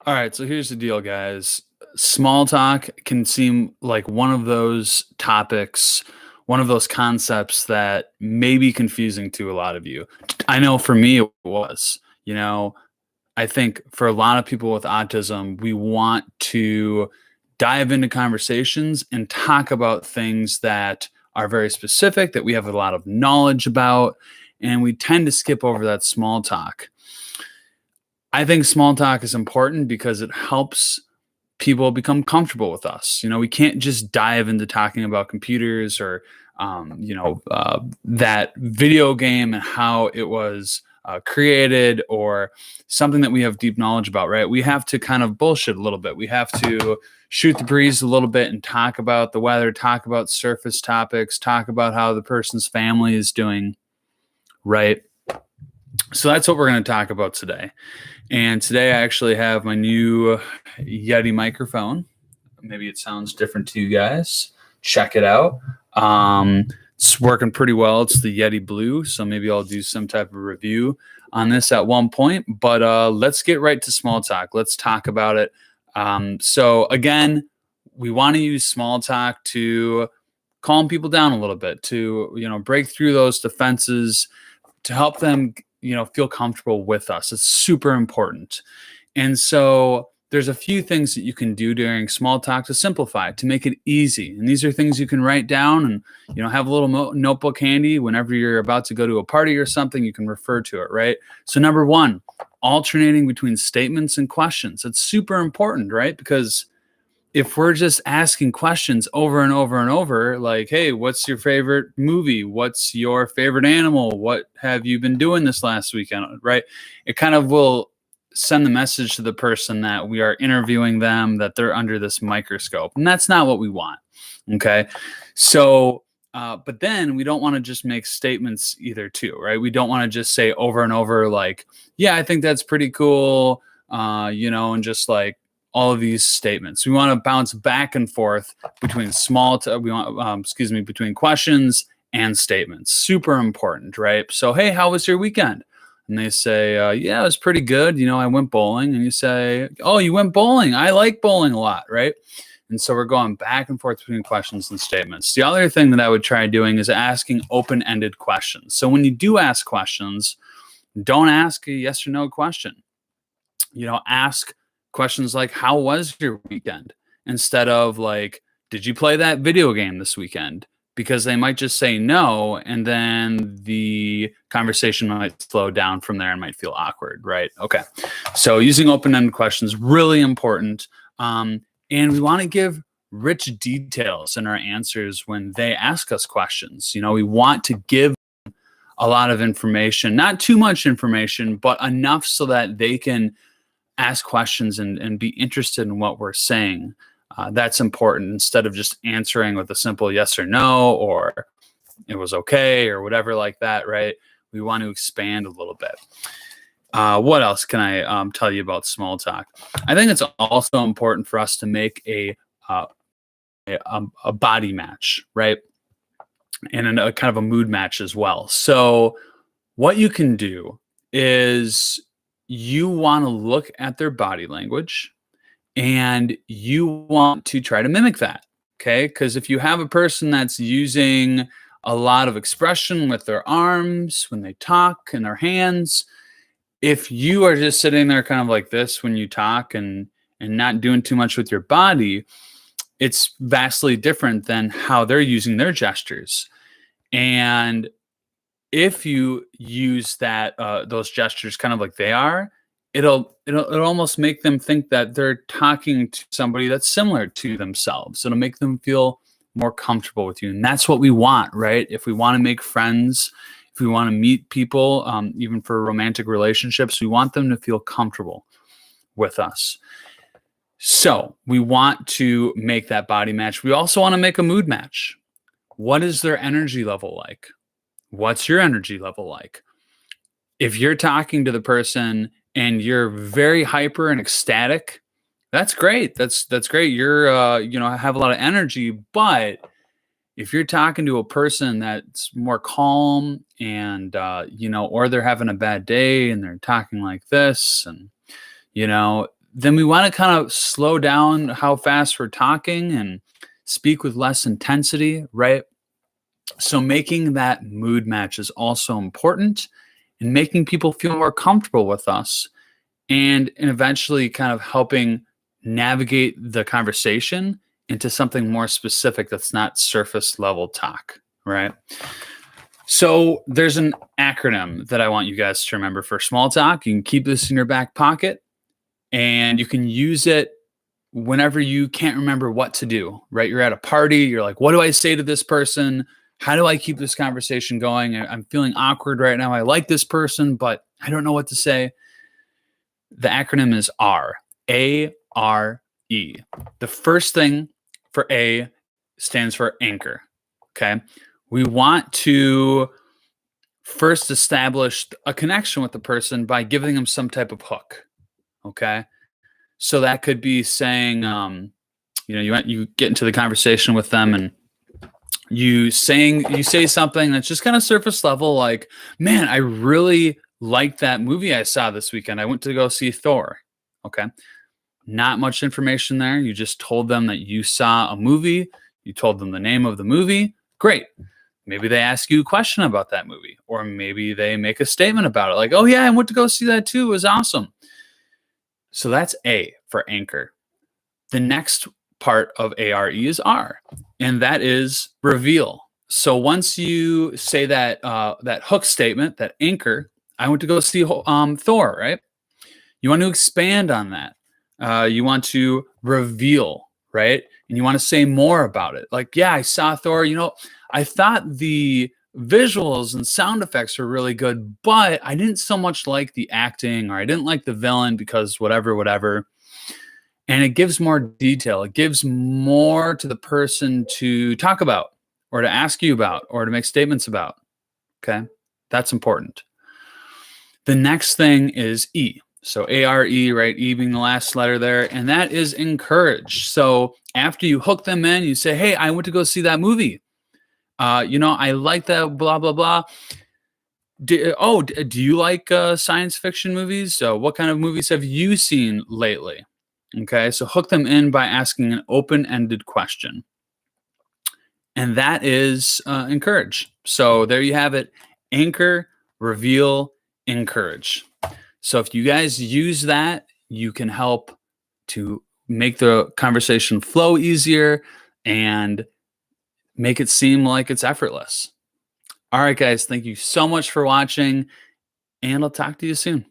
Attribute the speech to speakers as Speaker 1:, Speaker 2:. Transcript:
Speaker 1: All right, so here's the deal, guys. Small talk can seem like one of those topics, one of those concepts that may be confusing to a lot of you. I know for me it was. I think for a lot of people with autism, we want to dive into conversations and talk about things that are very specific, that we have a lot of knowledge about, and we tend to skip over that small talk. I think small talk is important because it helps people become comfortable with us. We can't just dive into talking about computers or, that video game and how it was created or something that we have deep knowledge about, right? We have to kind of bullshit a little bit. We have to shoot the breeze a little bit and talk about the weather, talk about surface topics, talk about how the person's family is doing, right? So that's what we're going to talk about today. And today I actually have my new Yeti microphone. Maybe it sounds different to you guys. Check it out. It's working pretty well. It's the Yeti Blue, so maybe I'll do some type of review on this at one point. But let's get right to small talk. Let's talk about it. So again, we want to use small talk to calm people down a little bit, to break through those defenses, to help them feel comfortable with us. It's super important. And so there's a few things that you can do during small talk to simplify, to make it easy. And these are things you can write down and, have a little notebook handy whenever you're about to go to a party or something, you can refer to it, right? So number one, alternating between statements and questions. It's super important, right? Because if we're just asking questions over and over and over, like, hey, what's your favorite movie? What's your favorite animal? What have you been doing this last weekend? Right? It kind of will send the message to the person that we are interviewing them, that they're under this microscope. And that's not what we want. Okay. So, but then we don't want to just make statements either too, right? We don't want to just say over and over, like, yeah, I think that's pretty cool. And just like, all of these statements. We want to bounce back and forth between between questions and statements. Super important, right? So, hey, how was your weekend? And they say, yeah, it was pretty good. I went bowling. And you say, oh, you went bowling. I like bowling a lot, right? And so we're going back and forth between questions and statements. The other thing that I would try doing is asking open-ended questions. So when you do ask questions, don't ask a yes or no question. Ask questions like, how was your weekend? Instead of like, did you play that video game this weekend? Because they might just say no, and then the conversation might slow down from there and might feel awkward, right? Okay. So using open-ended questions, really important. And we want to give rich details in our answers when they ask us questions. We want to give a lot of information, not too much information, but enough so that they can ask questions and be interested in what we're saying. That's important, instead of just answering with a simple yes or no, or it was okay, or whatever like that, right? We want to expand a little bit. What else can I tell you about small talk? I think it's also important for us to make a body match, right? And a kind of a mood match as well. So what you can do is you want to look at their body language and you want to try to mimic that. Okay. Because if you have a person that's using a lot of expression with their arms when they talk and their hands, if you are just sitting there kind of like this when you talk and not doing too much with your body, it's vastly different than how they're using their gestures. And if you use that those gestures kind of like they are, it'll almost make them think that they're talking to somebody that's similar to themselves. It'll make them feel more comfortable with you, and that's what we want, right? If we want to make friends, if we want to meet people, even for romantic relationships, we want them to feel comfortable with us. So we want to make that body match. We also want to make a mood match. What is their energy level like? What's your energy level like? If you're talking to the person and you're very hyper and ecstatic, that's great. That's great. You're have a lot of energy. But if you're talking to a person that's more calm and or they're having a bad day and they're talking like this, and then we want to kind of slow down how fast we're talking and speak with less intensity, right? So making that mood match is also important, and making people feel more comfortable with us, and eventually kind of helping navigate the conversation into something more specific that's not surface level talk, right? So there's an acronym that I want you guys to remember for small talk. You can keep this in your back pocket, and you can use it whenever you can't remember what to do, right? You're at a party, you're like, what do I say to this person? How do I keep this conversation going? I'm feeling awkward right now. I like this person, but I don't know what to say. The acronym is R, A-R-E. The first thing for A stands for anchor, okay? We want to first establish a connection with the person by giving them some type of hook, okay? So that could be saying, you get into the conversation with them, and you say something that's just kind of surface level, like, man, I really liked that movie I saw this weekend. I went to go see Thor. Okay. Not much information there. You just told them that you saw a movie. You told them the name of the movie. Great. Maybe they ask you a question about that movie, or maybe they make a statement about it, like, oh yeah, I went to go see that too. It was awesome. So that's A for anchor. The next part of ARE is R, and that is reveal. So once you say that that hook statement, that anchor, I went to go see Thor, right? You want to expand on that. You want to reveal, right? And you want to say more about it. Like, yeah, I saw Thor. I thought the visuals and sound effects were really good, but I didn't so much like the acting, or I didn't like the villain because whatever. And it gives more detail. It gives more to the person to talk about, or to ask you about, or to make statements about. Okay. That's important. The next thing is E. So ARE, right? E being the last letter there. And that is encourage. So after you hook them in, you say, hey, I went to go see that movie. I like that, blah, blah, blah. Do you like science fiction movies? So what kind of movies have you seen lately? Okay, so hook them in by asking an open-ended question. And that is encourage. So there you have it. Anchor, reveal, encourage. So if you guys use that, you can help to make the conversation flow easier and make it seem like it's effortless. All right, guys, thank you so much for watching, and I'll talk to you soon.